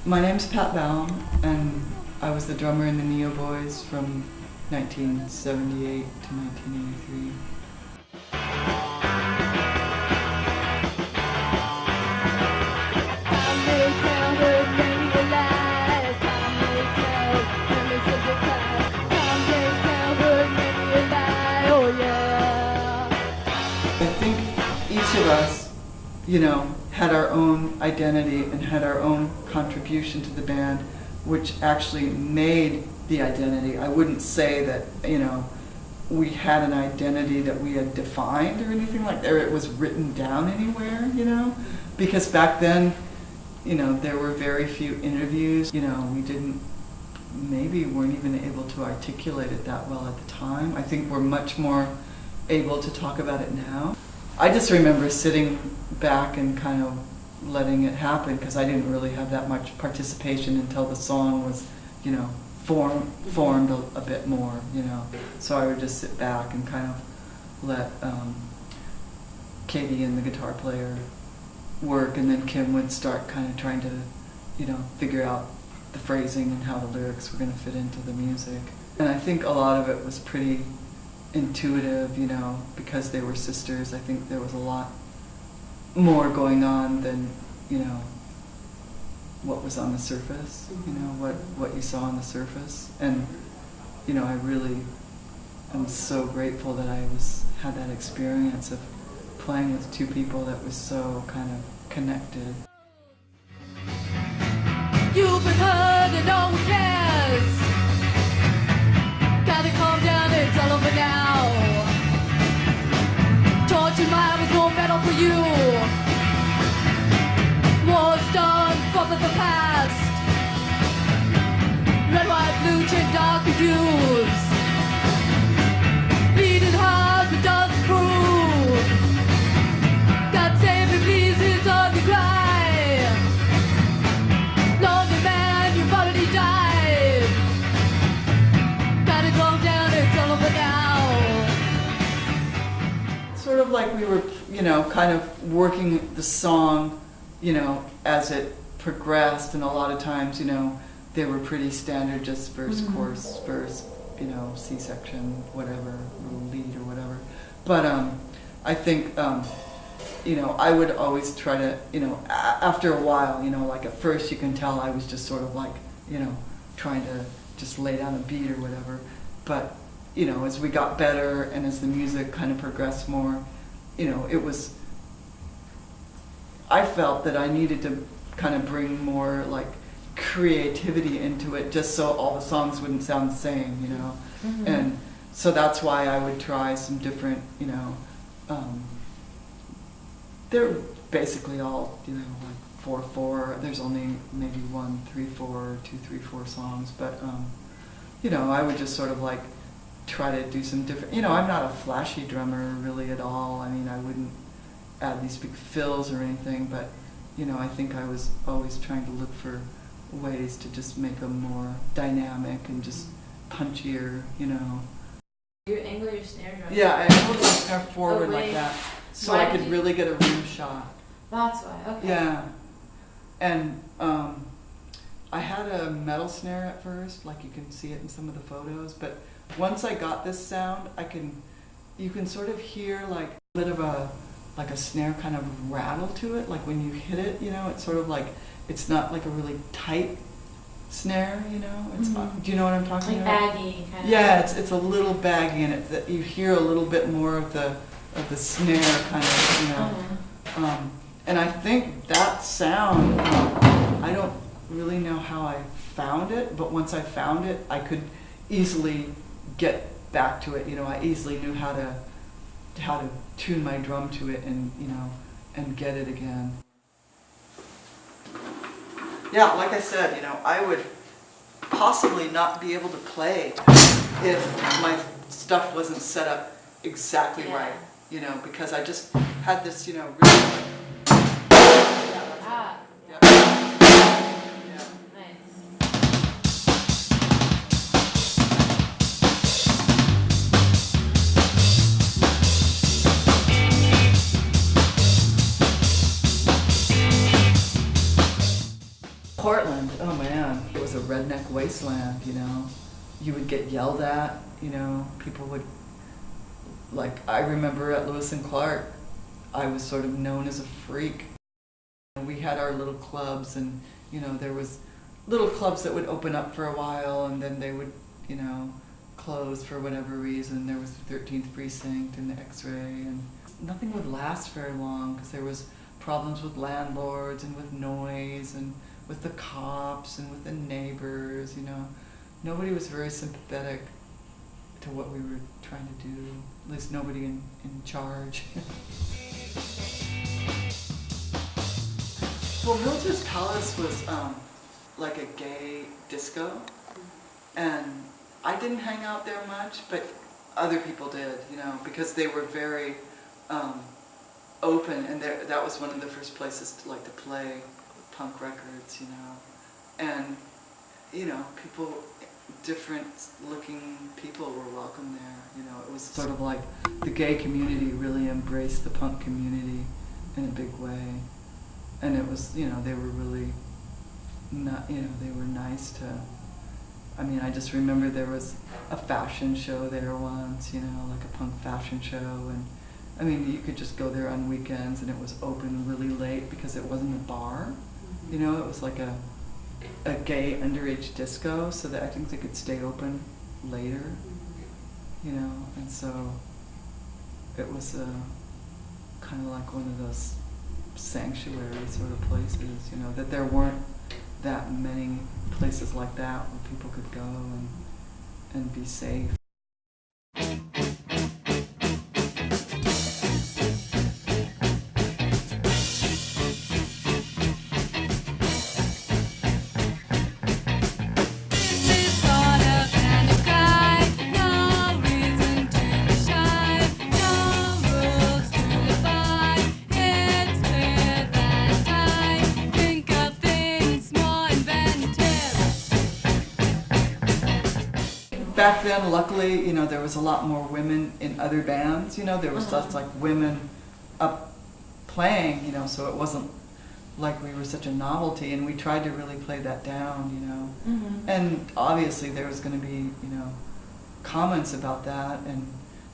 My name's Pat Baum, and I was the drummer in the Neo Boys from 1978 to 1983. I think each of us, had our own identity and had our own contribution to the band, which actually made the identity. I wouldn't say that, we had an identity that we had defined or anything like that, or it was written down anywhere, because back then, there were very few interviews. We weren't even able to articulate it that well at the time. I think we're much more able to talk about it now. I just remember sitting back and kind of letting it happen, because I didn't really have that much participation until the song was, formed a bit more, So I would just sit back and kind of let Katie and the guitar player work, and then Kim would start kind of trying to, figure out the phrasing and how the lyrics were going to fit into the music. And I think a lot of it was pretty intuitive, because they were sisters. I think there was a lot more going on than, what was on the surface, what you saw on the surface. And, I really am so grateful that I had that experience of playing with two people that was so kind of connected. You've been hurt and no one cares. Gotta calm down, it's all over now. Tortured mind was no better for you. War's done, forget the past. Red, white, blue, check, dark hues. Bleeding heart, but doesn't prove. God save me, please, it's all you cry. Lonely man, you've already died. Gotta calm down, it's all over now. Sort of like we were, kind of working the song, as it progressed, and a lot of times, they were pretty standard, just verse, chorus, verse, C-section, whatever, little lead or whatever. But I think, I would always try to, after a while, like at first you can tell I was just sort of like, trying to just lay down a beat or whatever. But, as we got better and as the music kind of progressed more, I felt that I needed to kind of bring more like creativity into it, just so all the songs wouldn't sound the same, Mm-hmm. And so that's why I would try some different, they're basically all, like 4/4. There's only maybe 1 3/4, 2 3/4 songs, but I would just sort of like try to do some different. I'm not a flashy drummer really at all. I mean, I wouldn't add these big fills or anything, but I think I was always trying to look for ways to just make them more dynamic and just punchier, You angle your snare drum? Yeah, I angled the snare forward like that, so Why I could really get a rim shot. That's why, okay. Yeah, and I had a metal snare at first, like you can see it in some of the photos, but once I got this sound, you can sort of hear like a bit of a snare kind of rattle to it, like when you hit it, it's sort of like, it's not like a really tight snare, it's do you know what I'm talking about? Like baggy kind of. Yeah, it's a little baggy, and you hear a little bit more of the snare kind of, and I think that sound, I don't really know how I found it, but once I found it, I could easily get back to it. I easily knew how to tune my drum to it and and get it again. Yeah, like I said, I would possibly not be able to play if my stuff wasn't set up exactly right, because I just had this, really like, wasteland, you know. You would get yelled at, you know, people would, like, I remember at Lewis and Clark, I was sort of known as a freak. We had our little clubs, and, you know, there was little clubs that would open up for a while, and then they would, you know, close for whatever reason. There was the 13th Precinct and the X-Ray, and nothing would last very long because there was problems with landlords and with noise and with the cops and with the neighbors, you know. Nobody was very sympathetic to what we were trying to do, at least nobody in charge. Well, Mildred's Palace was like a gay disco, and I didn't hang out there much, but other people did, you know, because they were very open, and that was one of the first places to play punk records, you know, and, you know, people, different looking people were welcome there, you know. It was sort of like the gay community really embraced the punk community in a big way, and it was, you know, they were really not, you know, they were nice to, I mean, I just remember there was a fashion show there once, you know, like a punk fashion show, and I mean, you could just go there on weekends, and it was open really late because it wasn't a bar, you know, it was like a gay underage disco, so that I think they could stay open later, you know, and so it was kind of like one of those sanctuary sort of places, you know, that there weren't that many places like that where people could go and be safe. Back then, luckily, you know, there was a lot more women in other bands, you know, there was lots like women up playing, you know, so it wasn't like we were such a novelty, and we tried to really play that down, you know. And obviously there was going to be, you know, comments about that, and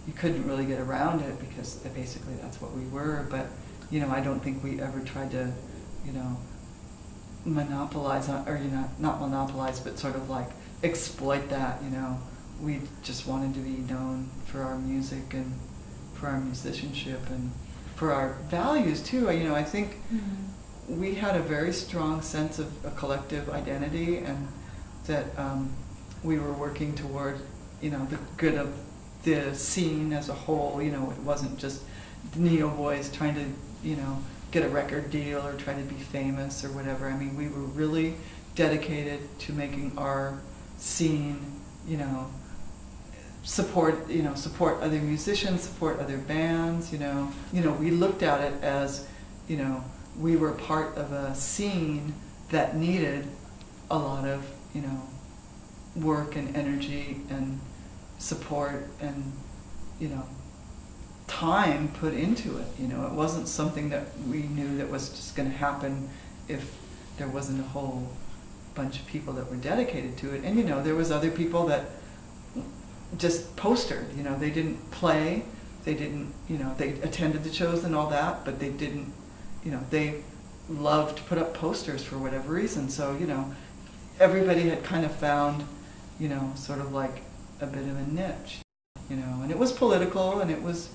you couldn't really get around it because basically that's what we were, but, you know, I don't think we ever tried to, you know, monopolize, or, you know, not monopolize, but sort of like exploit that, you know. We just wanted to be known for our music and for our musicianship and for our values too. You know, I think we had a very strong sense of a collective identity, and that we were working toward, you know, the good of the scene as a whole. You know, it wasn't just neo boys trying to, you know, get a record deal or try to be famous or whatever. I mean, we were really dedicated to making our scene, you know, support other musicians, support other bands, you know. You know, we looked at it as, you know, we were part of a scene that needed a lot of, you know, work and energy and support and, you know, time put into it. You know, it wasn't something that we knew that was just going to happen if there wasn't a whole bunch of people that were dedicated to it. And, you know, there was other people that just postered, you know, they didn't play, they didn't, you know, they attended the shows and all that, but they didn't, you know, they loved to put up posters for whatever reason. So, you know, everybody had kind of found, you know, sort of like a bit of a niche, you know, and it was political and it was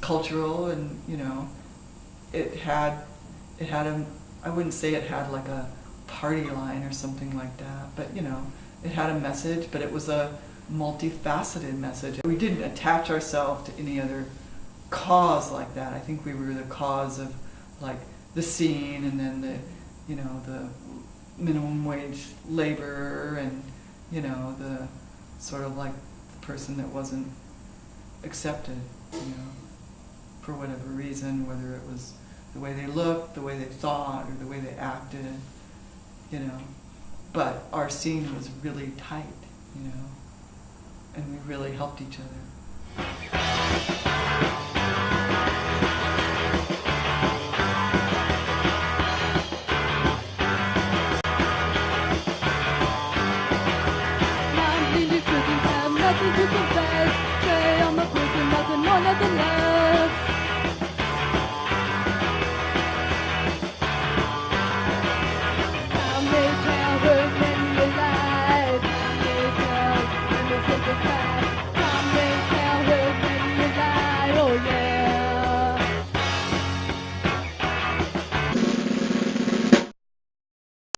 cultural, and, you know, it had I wouldn't say it had like a party line or something like that, but, you know, it had a message, but it was a multifaceted message. We didn't attach ourselves to any other cause like that. I think we were the cause of like the scene, and then the, you know, the minimum wage labor, and, you know, the sort of like the person that wasn't accepted, you know, for whatever reason, whether it was the way they looked, the way they thought, or the way they acted, you know. But our scene was really tight, you know, and we really helped each other.